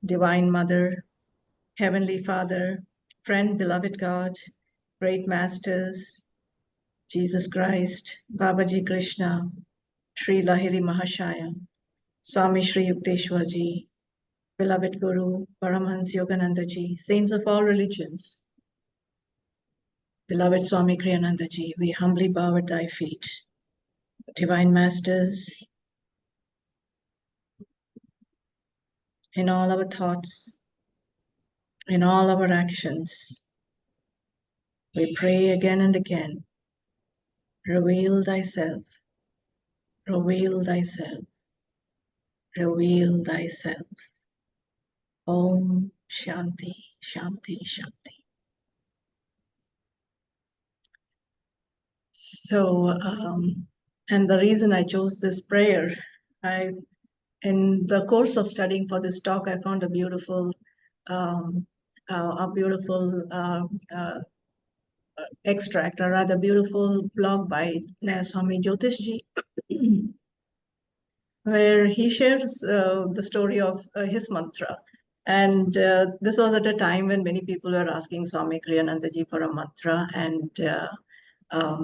Divine Mother, Heavenly Father, Friend, Beloved God, Great Masters, Jesus Christ, Babaji Krishna, Sri Lahiri Mahashaya, Swami Sri Yukteswar Ji, Beloved Guru, Paramhansa Yogananda Ji, Saints of all religions, Beloved Swami Kriyananda Ji, we humbly bow at thy feet. Divine Masters, in all our thoughts, in all our actions, we pray again and again, reveal thyself, reveal thyself, reveal thyself. Om Shanti, Shanti, Shanti. So, and the reason I chose this prayer, in the course of studying for this talk, I found a beautiful extract, or rather beautiful blog by Nayaswami Jyotishji, where he shares the story of his mantra. And this was at a time when many people were asking Swami Kriyananda Ji for a mantra, and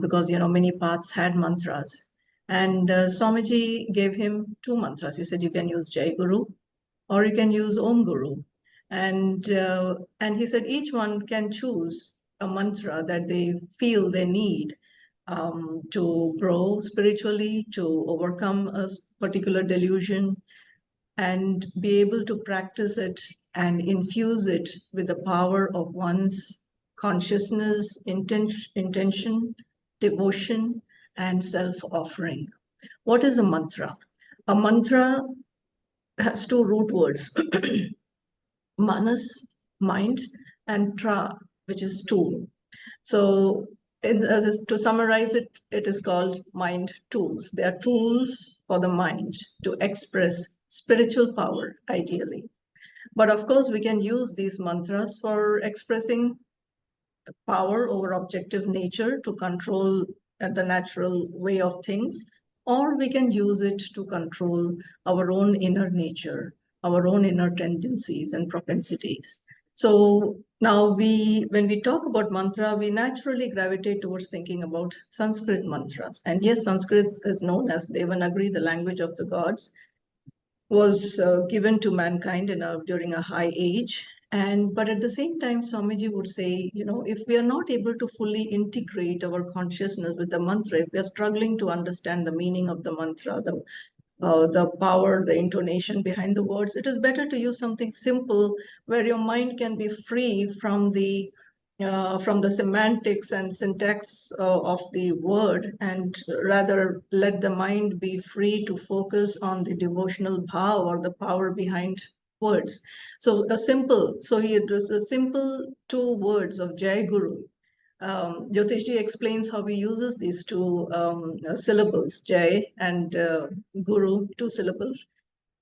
because many paths had mantras. And Swamiji gave him two mantras. He said, you can use Jai Guru or you can use Om Guru. And he said each one can choose a mantra that they feel they need to grow spiritually, to overcome a particular delusion, and be able to practice it and infuse it with the power of one's consciousness, intention, devotion, and self-offering. What is a mantra? A mantra has two root words, manas, mind, and tra, which is tool. So to summarize it, it is called mind tools. They are tools for the mind to express spiritual power, ideally. But of course, we can use these mantras for expressing power over objective nature to control the natural way of things, or we can use it to control our own inner nature, our own inner tendencies and propensities. So now when we talk about mantra, we naturally gravitate towards thinking about Sanskrit mantras. And yes, Sanskrit is known as Devanagari, the language of the gods, was given to mankind during a high age. But at the same time, Swamiji would say, if we are not able to fully integrate our consciousness with the mantra, if we are struggling to understand the meaning of the mantra, the power, the intonation behind the words, it is better to use something simple where your mind can be free from the semantics and syntax of the word, and rather let the mind be free to focus on the devotional bhav, or the power behind words. So it was a simple two words of Jai Guru. Jyotishji explains how he uses these two syllables, Jai and Guru, two syllables.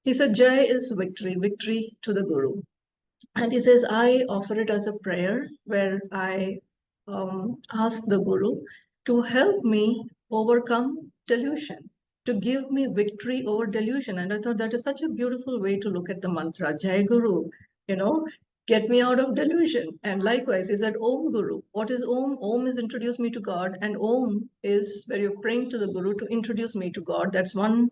He said, Jai is victory, victory to the Guru. And he says, I offer it as a prayer where I ask the Guru to help me overcome delusion, to give me victory over delusion. And I thought that is such a beautiful way to look at the mantra, Jai Guru, get me out of delusion. And likewise, he said, Om Guru. What is Om? Om is introduce me to God, and Om is where you're praying to the Guru to introduce me to God. That's one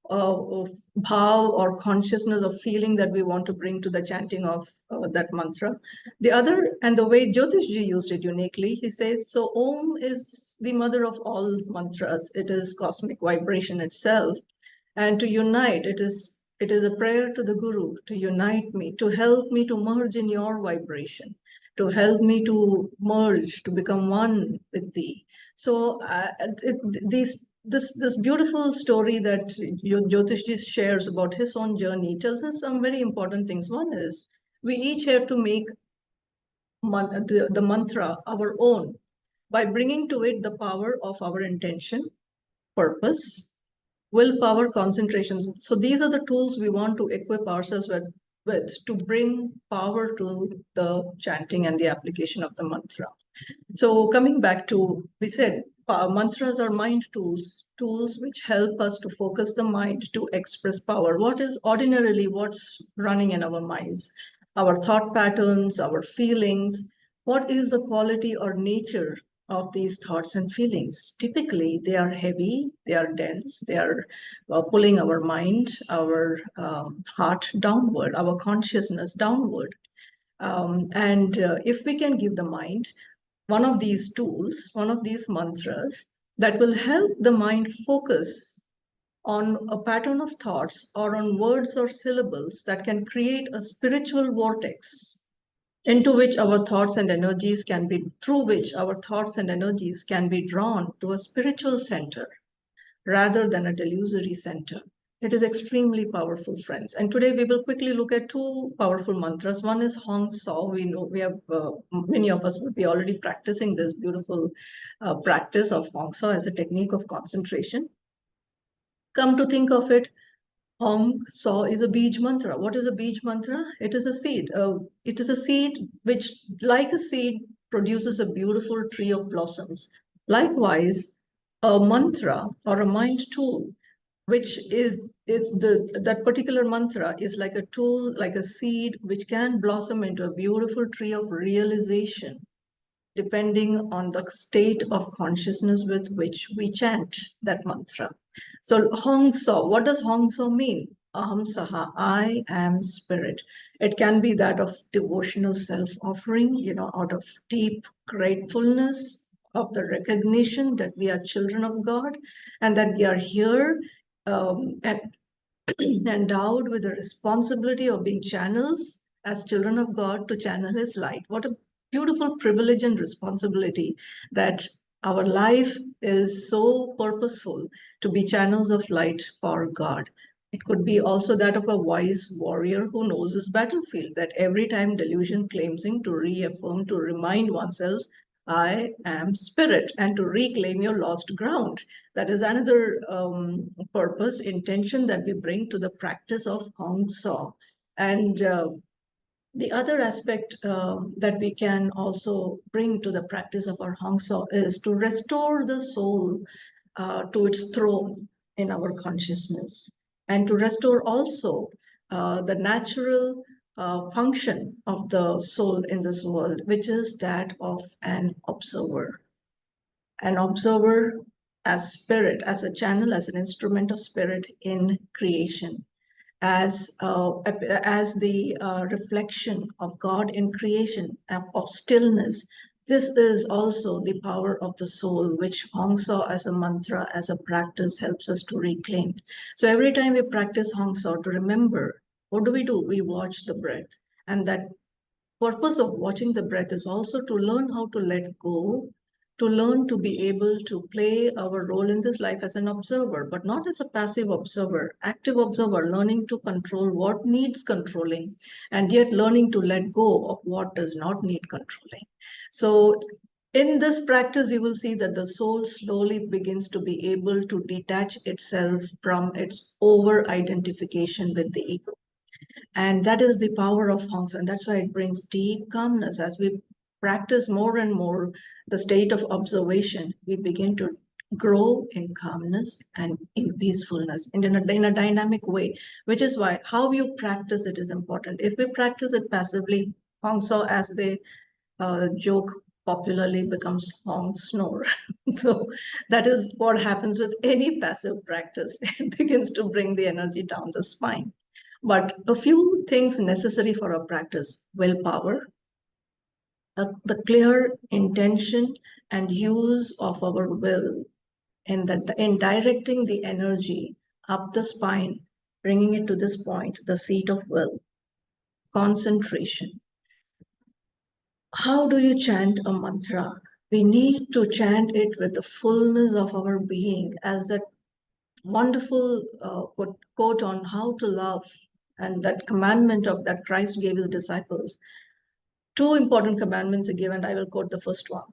of bhav or consciousness of feeling that we want to bring to the chanting of that mantra. The other, and the way Jyotishji used it uniquely, he says, so Om is the mother of all mantras. It is cosmic vibration itself. And to unite, it is a prayer to the Guru to unite me, to help me to merge in your vibration, to help me to merge, to become one with thee. So this beautiful story that Jyotishji shares about his own journey tells us some very important things. One is we each have to make the mantra our own by bringing to it the power of our intention, purpose, willpower, concentration. So these are the tools we want to equip ourselves with to bring power to the chanting and the application of the mantra. So coming back to, we said, mantras are mind tools, tools which help us to focus the mind to express power. What's running in our minds? Our thought patterns, our feelings. What is the quality or nature of these thoughts and feelings? Typically, they are heavy, they are dense, they are pulling our mind, our heart downward, our consciousness downward. And if we can give the mind one of these tools, one of these mantras that will help the mind focus on a pattern of thoughts or on words or syllables that can create a spiritual vortex into which our thoughts and energies can be, through which our thoughts and energies can be drawn to a spiritual center rather than a delusory center. It is extremely powerful, friends. And today we will quickly look at two powerful mantras. One is Hong Saw. We know we have many of us would be already practicing this beautiful practice of Hong Saw as a technique of concentration. Come to think of it, Hong Saw is a beej mantra. What is a beej mantra? It is a seed. It is a seed which, like a seed, produces a beautiful tree of blossoms. Likewise, a mantra or a mind tool, which is that particular mantra is like a tool, like a seed, which can blossom into a beautiful tree of realization, depending on the state of consciousness with which we chant that mantra. So Hong So, what does Hong So mean? Aham Saha, I am spirit. It can be that of devotional self-offering, out of deep gratefulness of the recognition that we are children of God and that we are here and endowed with the responsibility of being channels as children of God to channel His light. What a beautiful privilege and responsibility that our life is so purposeful to be channels of light for God. It could be also that of a wise warrior who knows his battlefield, that every time delusion claims him, to reaffirm, to remind oneself, I am spirit, and to reclaim your lost ground. That is another purpose, intention that we bring to the practice of Hong Saw. And the other aspect that we can also bring to the practice of our Hong Saw is to restore the soul to its throne in our consciousness, and to restore also the natural function of the soul in this world, which is that of an observer. An observer as spirit, as a channel, as an instrument of spirit in creation, as the reflection of God in creation, of stillness. This is also the power of the soul, which Hong Saw as a mantra, as a practice, helps us to reclaim. So every time we practice Hong Saw, to remember, what do? We watch the breath. And that purpose of watching the breath is also to learn how to let go, to learn to be able to play our role in this life as an observer, but not as a passive observer, active observer, learning to control what needs controlling, and yet learning to let go of what does not need controlling. So in this practice, you will see that the soul slowly begins to be able to detach itself from its over-identification with the ego. And that is the power of Hong Sen. That's why it brings deep calmness. As we practice more and more the state of observation, we begin to grow in calmness and in peacefulness and in a dynamic way, which is why how you practice it is important. If we practice it passively, Hong So, as they joke popularly, becomes Hong Snore. So that is what happens with any passive practice. It begins to bring the energy down the spine. But a few things necessary for our practice: willpower, the clear intention and use of our will in directing the energy up the spine, bringing it to this point, the seat of will, concentration. How do you chant a mantra? We need to chant it with the fullness of our being, as that wonderful quote on how to love, and that commandment of that Christ gave his disciples. Two important commandments are given. I will quote the first one.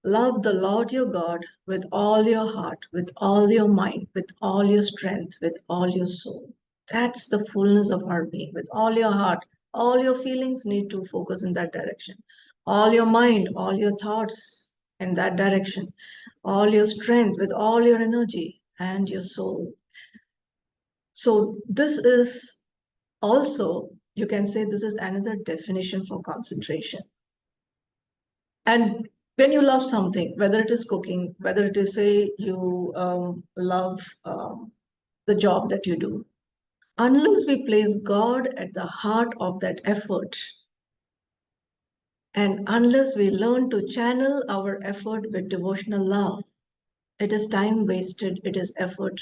Love the Lord your God with all your heart, with all your mind, with all your strength, with all your soul. That's the fullness of our being. With all your heart, all your feelings need to focus in that direction. All your mind, all your thoughts, in that direction, all your strength, with all your energy and your soul. So this is also, you can say, this is another definition for concentration. And when you love something, whether it is cooking, whether it is, say, you love the job that you do, unless we place God at the heart of that effort, and unless we learn to channel our effort with devotional love, it is time wasted, it is effort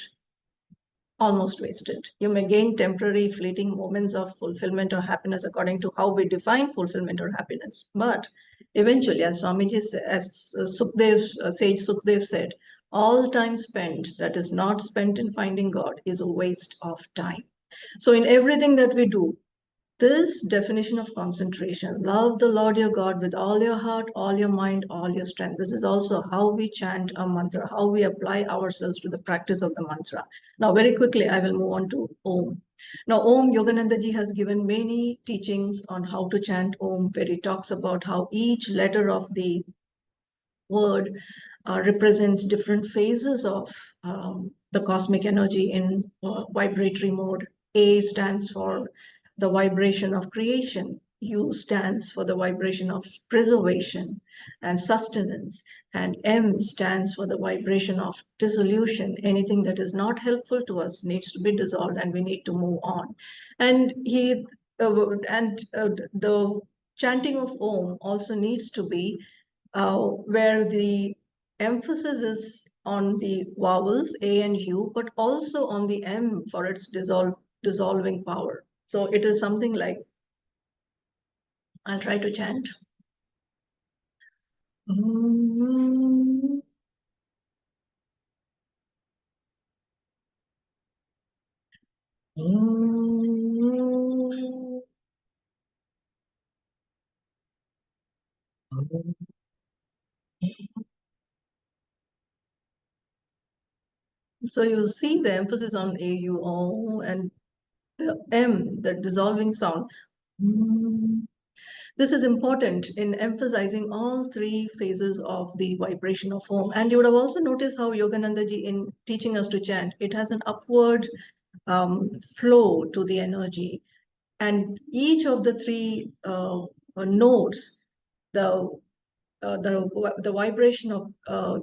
almost wasted. You may gain temporary, fleeting moments of fulfillment or happiness according to how we define fulfillment or happiness. But eventually, as Swamiji, as Sukhdev, sage Sukhdev said, all time spent that is not spent in finding God is a waste of time. So in everything that we do, this definition of concentration, love the Lord your God with all your heart, all your mind, all your strength. This is also how we chant a mantra, how we apply ourselves to the practice of the mantra. Now, very quickly, I will move on to Om. Now, Om, Yogananda ji has given many teachings on how to chant Om, where he talks about how each letter of the word represents different phases of the cosmic energy in vibratory mode. A stands for the vibration of creation. U stands for the vibration of preservation and sustenance. And M stands for the vibration of dissolution. Anything that is not helpful to us needs to be dissolved and we need to move on. And the chanting of Om also needs to be where the emphasis is on the vowels A and U, but also on the M for its dissolving power. So it is something like, I'll try to chant. So you see the emphasis on A, U, O, and the M, the dissolving sound. This is important in emphasizing all three phases of the vibration of Om. And you would have also noticed how Yogananda ji, in teaching us to chant, it has an upward flow to the energy. And each of the three notes, the vibration of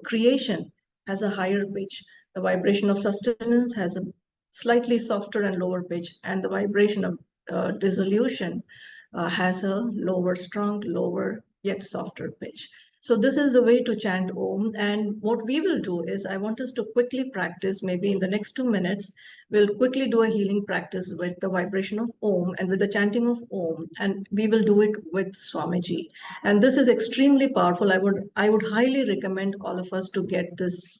creation has a higher pitch. The vibration of sustenance has a slightly softer and lower pitch, and the vibration of dissolution has a lower, strong, lower, yet softer pitch. So this is the way to chant Om. And what we will do is, I want us to quickly practice, maybe in the next 2 minutes, we'll quickly do a healing practice with the vibration of Om and with the chanting of Om. And we will do it with Swamiji. And this is extremely powerful. I would highly recommend all of us to get this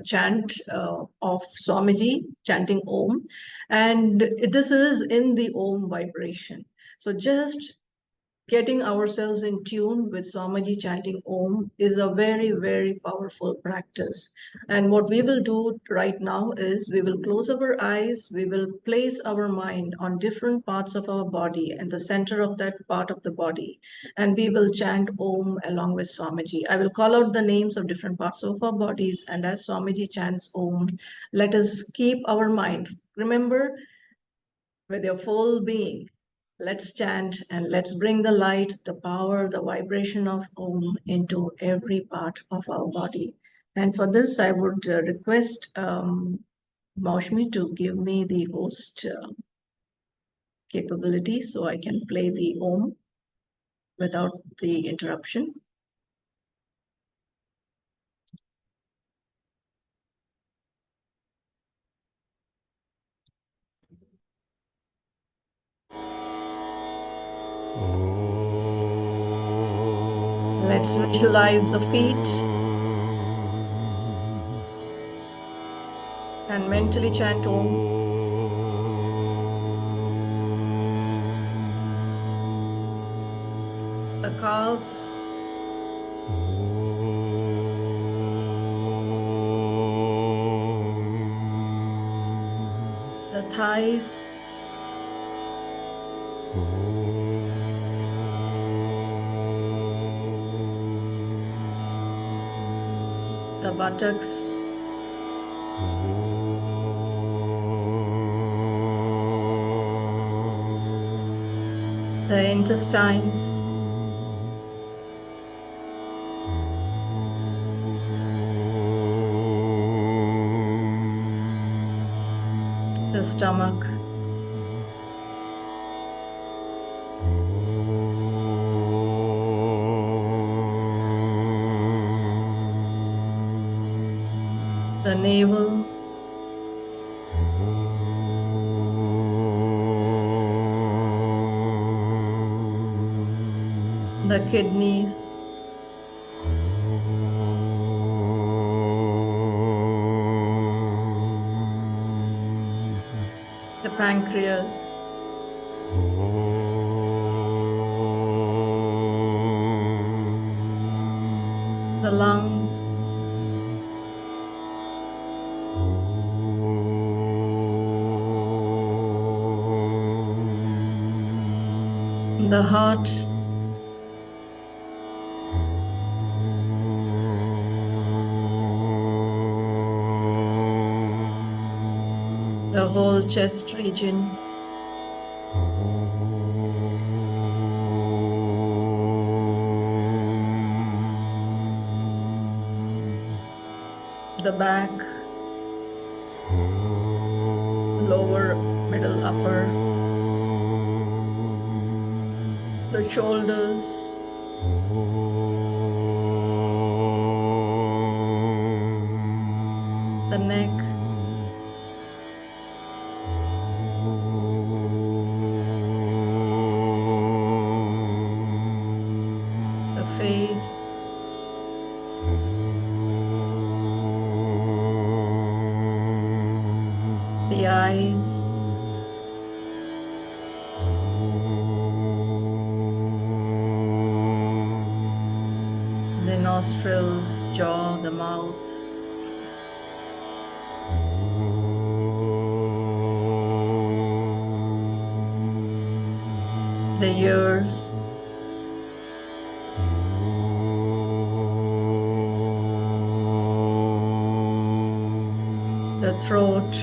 chant of Swamiji, chanting Om. And this is in the Om vibration. So just getting ourselves in tune with Swamiji chanting Om is a very, very powerful practice. And what we will do right now is we will close our eyes, we will place our mind on different parts of our body and the center of that part of the body, and we will chant Om along with Swamiji. I will call out the names of different parts of our bodies, and as Swamiji chants Om, let us keep our mind. Remember, with your full being, let's chant and let's bring the light, the power, the vibration of Om into every part of our body. And for this, I would request Maushmi to give me the host capability so I can play the Om without the interruption. Let's visualize the feet and mentally chant Om. The calves, the thighs, the buttocks, the intestines, the stomach, the navel, the kidneys, the pancreas, the lungs, the heart, the whole chest region, the back, lower, middle, upper, the shoulders, the neck, the face, the eyes, the nostrils, jaw, the mouth, the ears, the throat,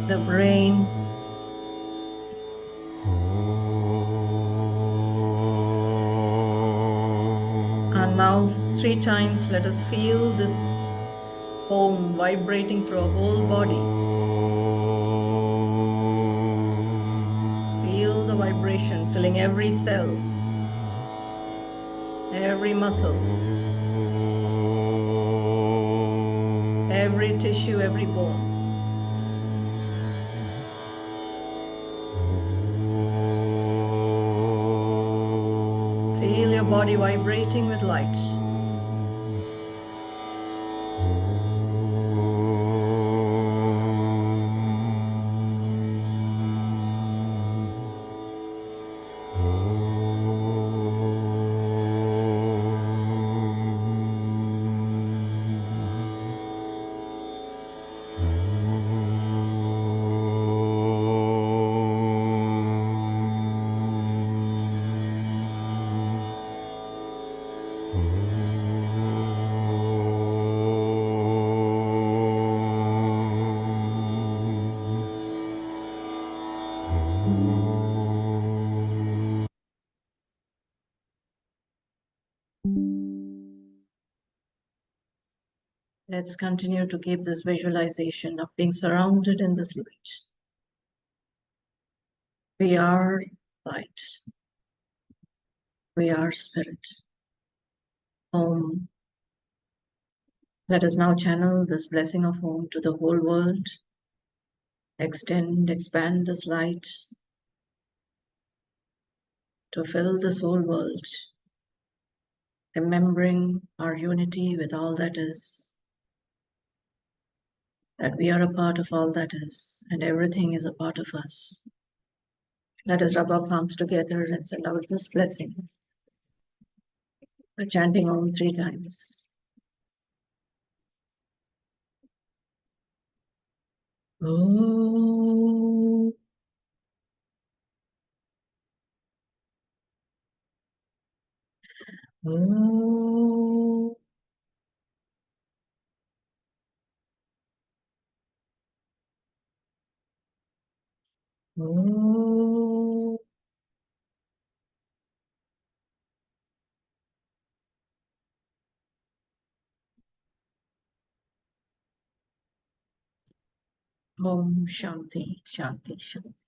the brain, and now 3 times let us feel this Om vibrating through our whole body. Feel the vibration filling every cell, every muscle, every tissue, every bone. Feel your body vibrating with light. Let's continue to keep this visualization of being surrounded in this light. We are light. We are spirit. Om. Let us now channel this blessing of Om to the whole world. Extend, expand this light to fill this whole world, remembering our unity with all that is, that we are a part of all that is, and everything is a part of us. Let us rub our palms together and send out this blessing by chanting Om 3 times. Om. Om. Om. Om Shanti, Shanti, Shanti.